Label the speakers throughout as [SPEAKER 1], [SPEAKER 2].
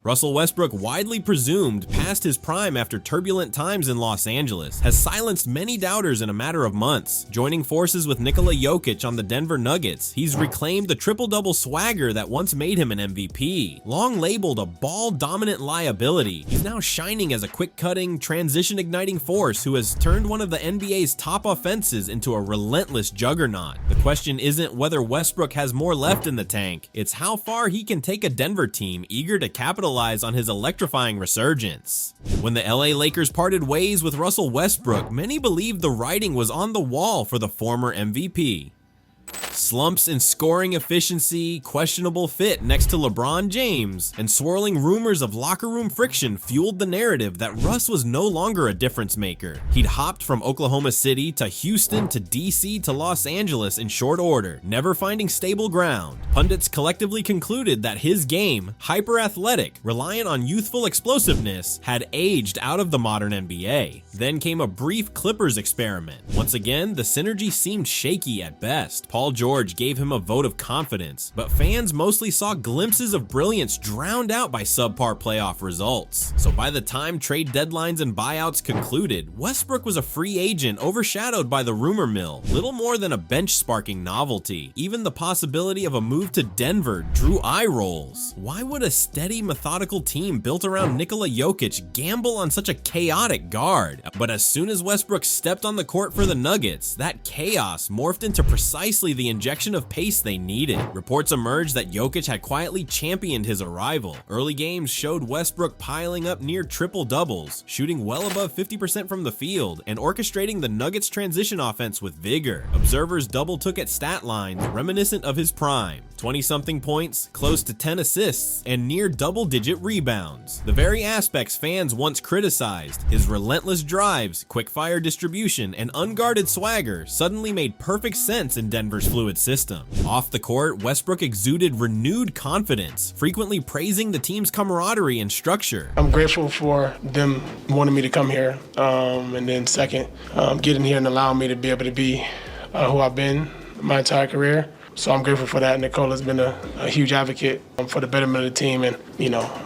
[SPEAKER 1] Russel Westbrook, widely presumed past his prime after turbulent times in Los Angeles, has silenced many doubters in a matter of months. Joining forces with Nikola Jokić on the Denver Nuggets, he's reclaimed the triple-double swagger that once made him an MVP. Long labeled a ball-dominant liability, he's now shining as a quick-cutting, transition-igniting force who has turned one of the NBA's top offenses into a relentless juggernaut. The question isn't whether Westbrook has more left in the tank, it's how far he can take a Denver team eager to capitalize on his electrifying resurgence. When the LA Lakers parted ways with Russel Westbrook, many believed the writing was on the wall for the former MVP. Slumps in scoring efficiency, questionable fit next to LeBron James, and swirling rumors of locker room friction fueled the narrative that Russ was no longer a difference maker. He'd hopped from Oklahoma City to Houston to DC to Los Angeles in short order, never finding stable ground. Pundits collectively concluded that his game, hyper-athletic, reliant on youthful explosiveness, had aged out of the modern NBA. Then came a brief Clippers experiment. Once again, the synergy seemed shaky at best. Paul George gave him a vote of confidence, but fans mostly saw glimpses of brilliance drowned out by subpar playoff results. So by the time trade deadlines and buyouts concluded, Westbrook was a free agent overshadowed by the rumor mill, little more than a bench-sparking novelty. Even the possibility of a move to Denver drew eye rolls. Why would a steady, methodical team built around Nikola Jokić gamble on such a chaotic guard? But as soon as Westbrook stepped on the court for the Nuggets, that chaos morphed into precisely the injection of pace they needed. Reports emerged that Jokić had quietly championed his arrival. Early games showed Westbrook piling up near triple-doubles, shooting well above 50% from the field, and orchestrating the Nuggets' transition offense with vigor. Observers double-took at stat lines reminiscent of his prime. 20-something points, close to 10 assists, and near double-digit rebounds. The very aspects fans once criticized, his relentless drives, quick-fire distribution, and unguarded swagger suddenly made perfect sense in Denver's fluid system. Off the court, Westbrook exuded renewed confidence, frequently praising the team's camaraderie and structure.
[SPEAKER 2] I'm grateful for them wanting me to come here, and then second, getting here and allowing me to be able to be who I've been my entire career. So I'm grateful for that. Nikola's been a huge advocate for the betterment of the team, and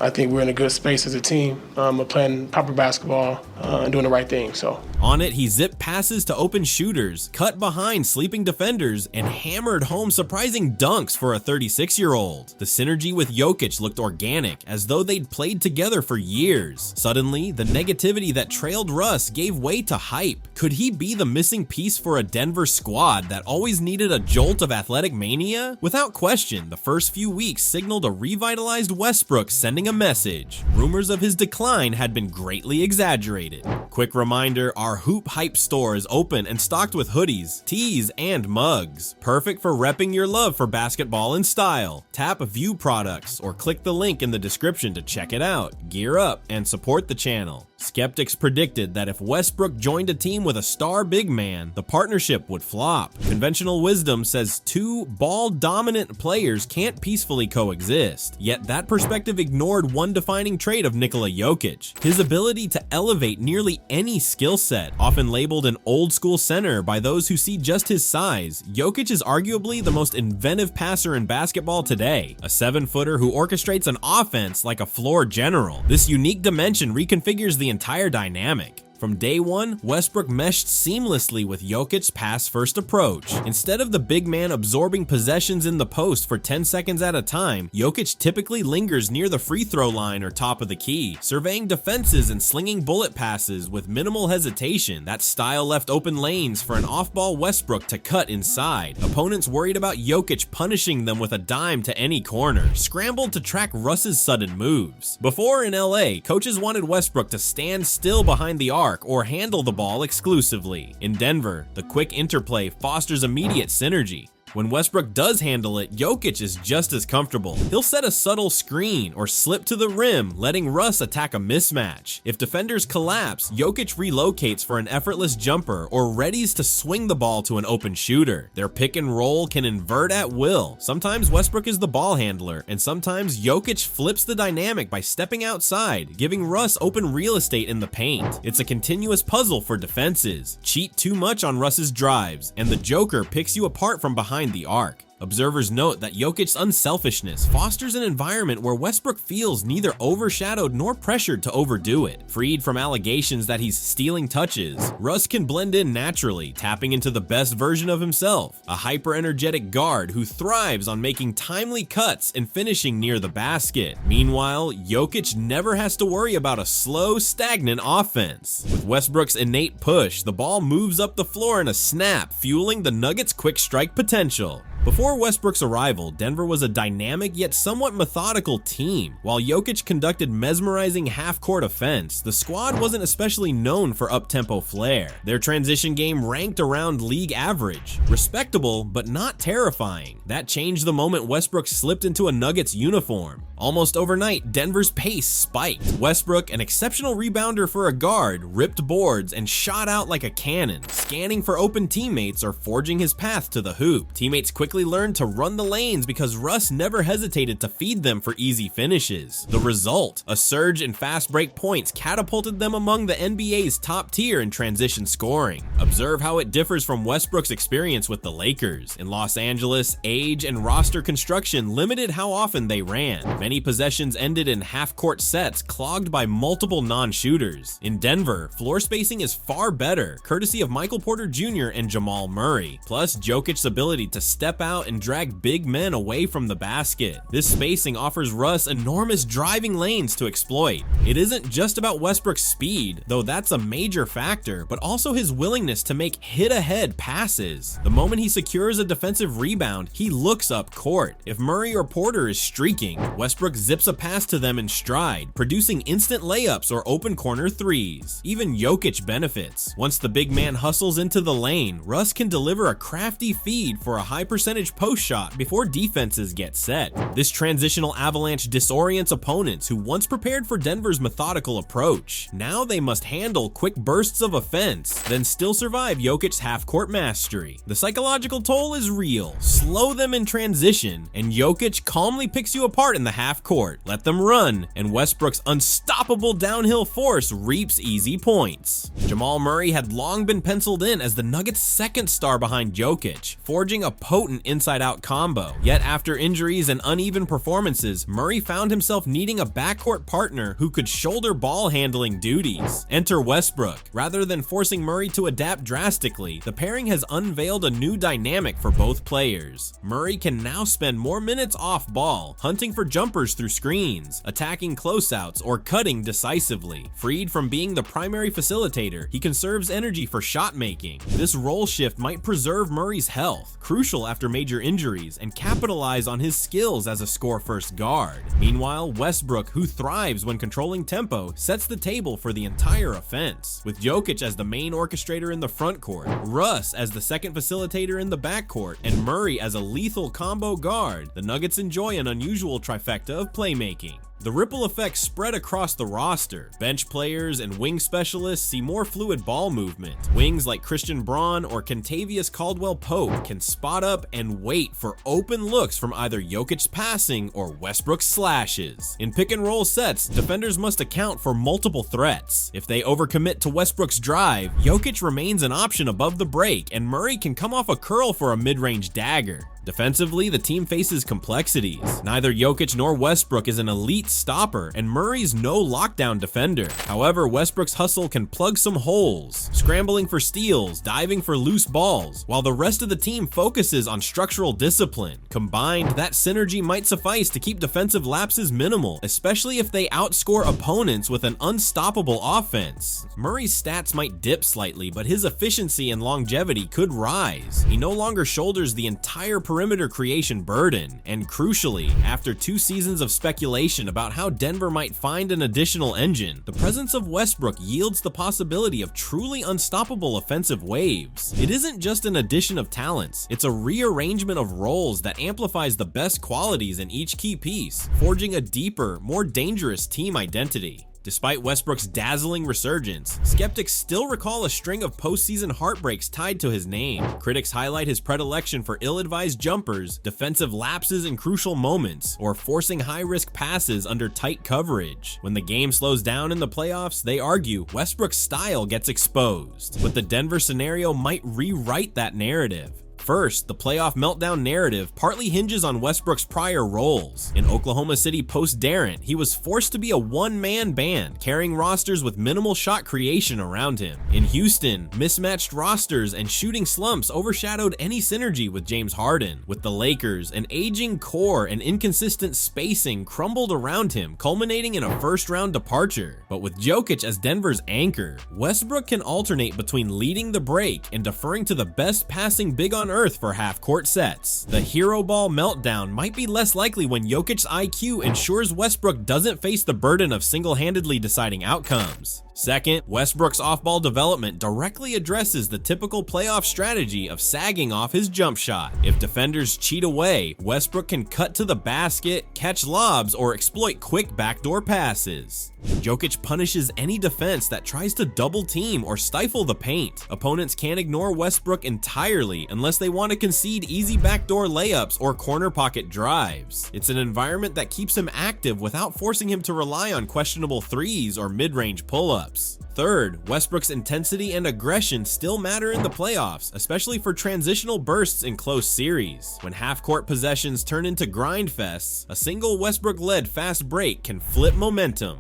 [SPEAKER 2] I think we're in a good space as a team. We're playing proper basketball and doing the right thing. So
[SPEAKER 1] on it, he zipped passes to open shooters, cut behind sleeping defenders, and hammered home surprising dunks for a 36-year-old. The synergy with Jokić looked organic, as though they'd played together for years. Suddenly, the negativity that trailed Russ gave way to hype. Could he be the missing piece for a Denver squad that always needed a jolt of athletic mania? Without question, the first few weeks signaled a revitalized Westbrook sending a message. Rumors of his decline had been greatly exaggerated. Quick reminder, our Hoop Hype store is open and stocked with hoodies, tees, and mugs. Perfect for repping your love for basketball and style. Tap View Products or click the link in the description to check it out. Gear up and support the channel. Skeptics predicted that if Westbrook joined a team with a star big man, the partnership would flop. Conventional wisdom says two ball-dominant players can't peacefully coexist. Yet that perspective ignored one defining trait of Nikola Jokić: his ability to elevate nearly any skill set. Often labeled an old-school center by those who see just his size, Jokić is arguably the most inventive passer in basketball today, a 7-footer who orchestrates an offense like a floor general. This unique dimension reconfigures the entire dynamic. From day one, Westbrook meshed seamlessly with Jokic's pass-first approach. Instead of the big man absorbing possessions in the post for 10 seconds at a time, Jokić typically lingers near the free throw line or top of the key, surveying defenses and slinging bullet passes with minimal hesitation. That style left open lanes for an off-ball Westbrook to cut inside. Opponents worried about Jokić punishing them with a dime to any corner, scrambled to track Russ's sudden moves. Before in LA, coaches wanted Westbrook to stand still behind the arc or handle the ball exclusively. In Denver, the quick interplay fosters immediate synergy. When Westbrook does handle it, Jokić is just as comfortable. He'll set a subtle screen or slip to the rim, letting Russ attack a mismatch. If defenders collapse, Jokić relocates for an effortless jumper or readies to swing the ball to an open shooter. Their pick and roll can invert at will. Sometimes Westbrook is the ball handler, and sometimes Jokić flips the dynamic by stepping outside, giving Russ open real estate in the paint. It's a continuous puzzle for defenses. Cheat too much on Russ's drives, and the Joker picks you apart from behind the arc. Observers note that Jokic's unselfishness fosters an environment where Westbrook feels neither overshadowed nor pressured to overdo it. Freed from allegations that he's stealing touches, Russ can blend in naturally, tapping into the best version of himself, a hyper-energetic guard who thrives on making timely cuts and finishing near the basket. Meanwhile, Jokic never has to worry about a slow, stagnant offense. With Westbrook's innate push, the ball moves up the floor in a snap, fueling the Nuggets' quick strike potential. Before Westbrook's arrival, Denver was a dynamic yet somewhat methodical team. While Jokic conducted mesmerizing half-court offense, the squad wasn't especially known for up-tempo flair. Their transition game ranked around league average. Respectable, but not terrifying. That changed the moment Westbrook slipped into a Nuggets uniform. Almost overnight, Denver's pace spiked. Westbrook, an exceptional rebounder for a guard, ripped boards and shot out like a cannon, scanning for open teammates or forging his path to the hoop. Teammates quickly learned to run the lanes because Russ never hesitated to feed them for easy finishes. The result, a surge in fast break points catapulted them among the NBA's top tier in transition scoring. Observe how it differs from Westbrook's experience with the Lakers. In Los Angeles, age and roster construction limited how often they ran. Many possessions ended in half-court sets clogged by multiple non-shooters. In Denver, floor spacing is far better, courtesy of Michael Porter Jr. and Jamal Murray, plus Jokic's ability to step out and drag big men away from the basket. This spacing offers Russ enormous driving lanes to exploit. It isn't just about Westbrook's speed, though that's a major factor, but also his willingness to make hit-ahead passes. The moment he secures a defensive rebound, he looks up court. If Murray or Porter is streaking, Westbrook zips a pass to them in stride, producing instant layups or open corner threes. Even Jokic benefits. Once the big man hustles into the lane, Russ can deliver a crafty feed for a high percentage post shot before defenses get set. This transitional avalanche disorients opponents who once prepared for Denver's methodical approach. Now they must handle quick bursts of offense, then still survive Jokic's half-court mastery. The psychological toll is real. Slow them in transition, and Jokic calmly picks you apart in the half-court. Let them run, and Westbrook's unstoppable downhill force reaps easy points. Jamal Murray had long been penciled in as the Nuggets' second star behind Jokic, forging a potent inside-out combo. Yet after injuries and uneven performances, Murray found himself needing a backcourt partner who could shoulder ball-handling duties. Enter Westbrook. Rather than forcing Murray to adapt drastically, the pairing has unveiled a new dynamic for both players. Murray can now spend more minutes off-ball, hunting for jumpers through screens, attacking closeouts, or cutting decisively. Freed from being the primary facilitator, he conserves energy for shot-making. This role shift might preserve Murray's health, crucial after major injuries, and capitalize on his skills as a score-first guard. Meanwhile, Westbrook, who thrives when controlling tempo, sets the table for the entire offense. With Jokic as the main orchestrator in the front court, Russ as the second facilitator in the backcourt, and Murray as a lethal combo guard, the Nuggets enjoy an unusual trifecta of playmaking. The ripple effects spread across the roster. Bench players and wing specialists see more fluid ball movement. Wings like Christian Braun or Kentavious Caldwell-Pope can spot up and wait for open looks from either Jokic's passing or Westbrook's slashes. In pick-and-roll sets, defenders must account for multiple threats. If they overcommit to Westbrook's drive, Jokic remains an option above the break, and Murray can come off a curl for a mid-range dagger. Defensively, the team faces complexities. Neither Jokic nor Westbrook is an elite stopper, and Murray's no lockdown defender. However, Westbrook's hustle can plug some holes, scrambling for steals, diving for loose balls, while the rest of the team focuses on structural discipline. Combined, that synergy might suffice to keep defensive lapses minimal, especially if they outscore opponents with an unstoppable offense. Murray's stats might dip slightly, but his efficiency and longevity could rise. He no longer shoulders the entire perimeter creation burden, and crucially, after 2 seasons of speculation about how Denver might find an additional engine, the presence of Westbrook yields the possibility of truly unstoppable offensive waves. It isn't just an addition of talents, it's a rearrangement of roles that amplifies the best qualities in each key piece, forging a deeper, more dangerous team identity. Despite Westbrook's dazzling resurgence, skeptics still recall a string of postseason heartbreaks tied to his name. Critics highlight his predilection for ill-advised jumpers, defensive lapses in crucial moments, or forcing high-risk passes under tight coverage. When the game slows down in the playoffs, they argue Westbrook's style gets exposed. But the Denver scenario might rewrite that narrative. First, the playoff meltdown narrative partly hinges on Westbrook's prior roles. In Oklahoma City post-Darren, he was forced to be a one-man band, carrying rosters with minimal shot creation around him. In Houston, mismatched rosters and shooting slumps overshadowed any synergy with James Harden. With the Lakers, an aging core and inconsistent spacing crumbled around him, culminating in a first-round departure. But with Jokic as Denver's anchor, Westbrook can alternate between leading the break and deferring to the best passing big on earth for half-court sets. The hero ball meltdown might be less likely when Jokic's IQ ensures Westbrook doesn't face the burden of single-handedly deciding outcomes. Second, Westbrook's off-ball development directly addresses the typical playoff strategy of sagging off his jump shot. If defenders cheat away, Westbrook can cut to the basket, catch lobs, or exploit quick backdoor passes. Jokic punishes any defense that tries to double team or stifle the paint. Opponents can't ignore Westbrook entirely unless they want to concede easy backdoor layups or corner pocket drives. It's an environment that keeps him active without forcing him to rely on questionable threes or mid-range pull-ups. Third, Westbrook's intensity and aggression still matter in the playoffs, especially for transitional bursts in close series. When half-court possessions turn into grind fests, a single Westbrook-led fast break can flip momentum.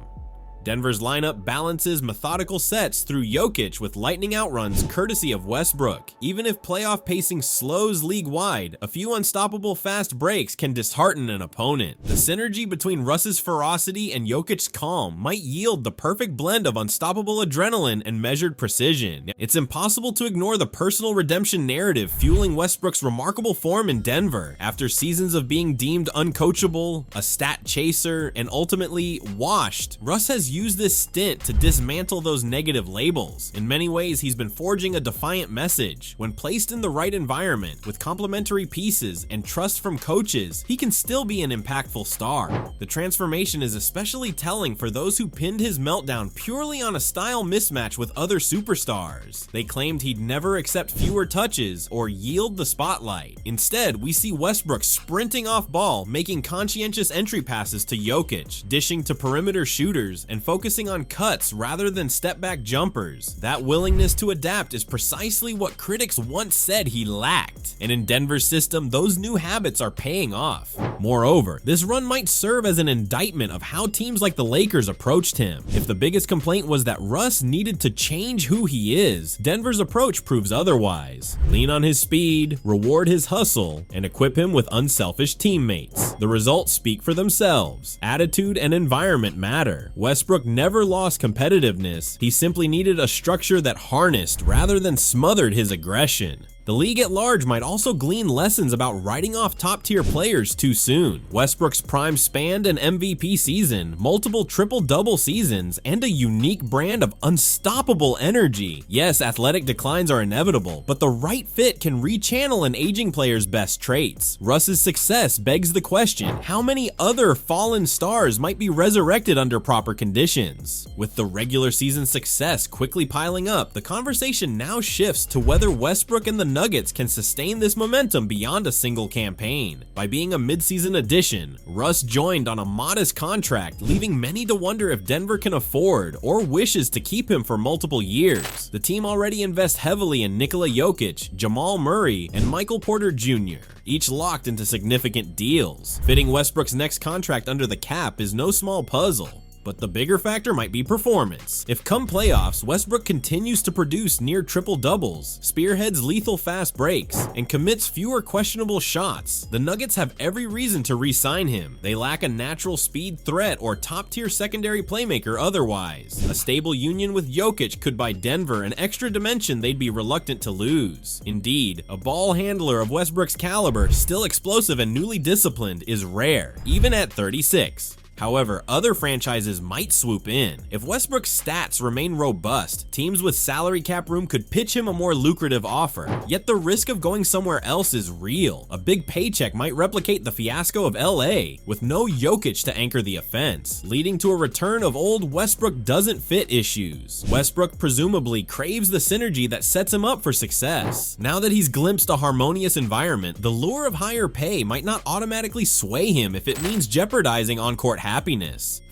[SPEAKER 1] Denver's lineup balances methodical sets through Jokic with lightning outruns courtesy of Westbrook. Even if playoff pacing slows league-wide, a few unstoppable fast breaks can dishearten an opponent. The synergy between Russ's ferocity and Jokic's calm might yield the perfect blend of unstoppable adrenaline and measured precision. It's impossible to ignore the personal redemption narrative fueling Westbrook's remarkable form in Denver. After seasons of being deemed uncoachable, a stat chaser, and ultimately washed, Russ has used this stint to dismantle those negative labels. In many ways, he's been forging a defiant message. When placed in the right environment, with complementary pieces and trust from coaches, he can still be an impactful star. The transformation is especially telling for those who pinned his meltdown purely on a style mismatch with other superstars. They claimed he'd never accept fewer touches or yield the spotlight. Instead, we see Westbrook sprinting off ball, making conscientious entry passes to Jokic, dishing to perimeter shooters, and focusing on cuts rather than step-back jumpers. That willingness to adapt is precisely what critics once said he lacked, and in Denver's system, those new habits are paying off. Moreover, this run might serve as an indictment of how teams like the Lakers approached him. If the biggest complaint was that Russ needed to change who he is, Denver's approach proves otherwise. Lean on his speed, reward his hustle, and equip him with unselfish teammates. The results speak for themselves. Attitude and environment matter. Westbrook never lost competitiveness, he simply needed a structure that harnessed rather than smothered his aggression. The league at large might also glean lessons about writing off top-tier players too soon. Westbrook's prime spanned an MVP season, multiple triple-double seasons, and a unique brand of unstoppable energy. Yes, athletic declines are inevitable, but the right fit can rechannel an aging player's best traits. Russ's success begs the question, how many other fallen stars might be resurrected under proper conditions? With the regular season success quickly piling up, the conversation now shifts to whether Westbrook and the Nuggets can sustain this momentum beyond a single campaign. By being a midseason addition, Russ joined on a modest contract, leaving many to wonder if Denver can afford or wishes to keep him for multiple years. The team already invests heavily in Nikola Jokić, Jamal Murray, and Michael Porter Jr., each locked into significant deals. Fitting Westbrook's next contract under the cap is no small puzzle. But the bigger factor might be performance. If come playoffs, Westbrook continues to produce near triple-doubles, spearheads lethal fast breaks, and commits fewer questionable shots, the Nuggets have every reason to re-sign him. They lack a natural speed threat or top-tier secondary playmaker otherwise. A stable union with Jokic could buy Denver an extra dimension they'd be reluctant to lose. Indeed, a ball handler of Westbrook's caliber, still explosive and newly disciplined, is rare, even at 36. However, other franchises might swoop in. If Westbrook's stats remain robust, teams with salary cap room could pitch him a more lucrative offer. Yet the risk of going somewhere else is real. A big paycheck might replicate the fiasco of LA, with no Jokic to anchor the offense, leading to a return of old Westbrook doesn't fit issues. Westbrook presumably craves the synergy that sets him up for success. Now that he's glimpsed a harmonious environment, the lure of higher pay might not automatically sway him if it means jeopardizing on-court happiness.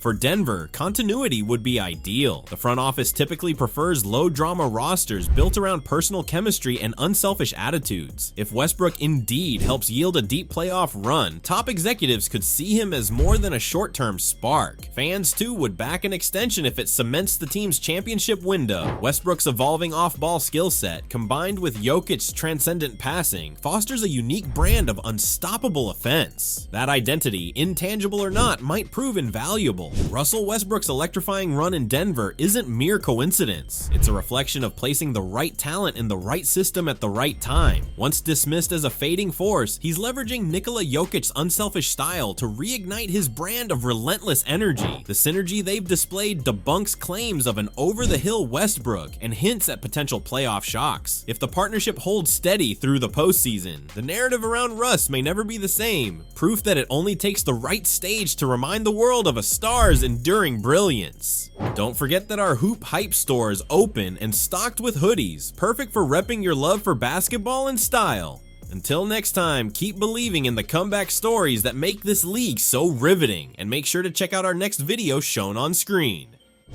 [SPEAKER 1] For Denver, continuity would be ideal. The front office typically prefers low-drama rosters built around personal chemistry and unselfish attitudes. If Westbrook indeed helps yield a deep playoff run, top executives could see him as more than a short-term spark. Fans too would back an extension if it cements the team's championship window. Westbrook's evolving off-ball skill set, combined with Jokic's transcendent passing, fosters a unique brand of unstoppable offense. That identity, intangible or not, might prove invaluable. Russel Westbrook's electrifying run in Denver isn't mere coincidence. It's a reflection of placing the right talent in the right system at the right time. Once dismissed as a fading force, he's leveraging Nikola Jokic's unselfish style to reignite his brand of relentless energy. The synergy they've displayed debunks claims of an over-the-hill Westbrook and hints at potential playoff shocks. If the partnership holds steady through the postseason, the narrative around Russ may never be the same, proof that it only takes the right stage to remind the world of a star's enduring brilliance. Don't forget that our Hoop Hype store is open and stocked with hoodies, perfect for repping your love for basketball and style. Until next time, keep believing in the comeback stories that make this league so riveting, and make sure to check out our next video shown on screen.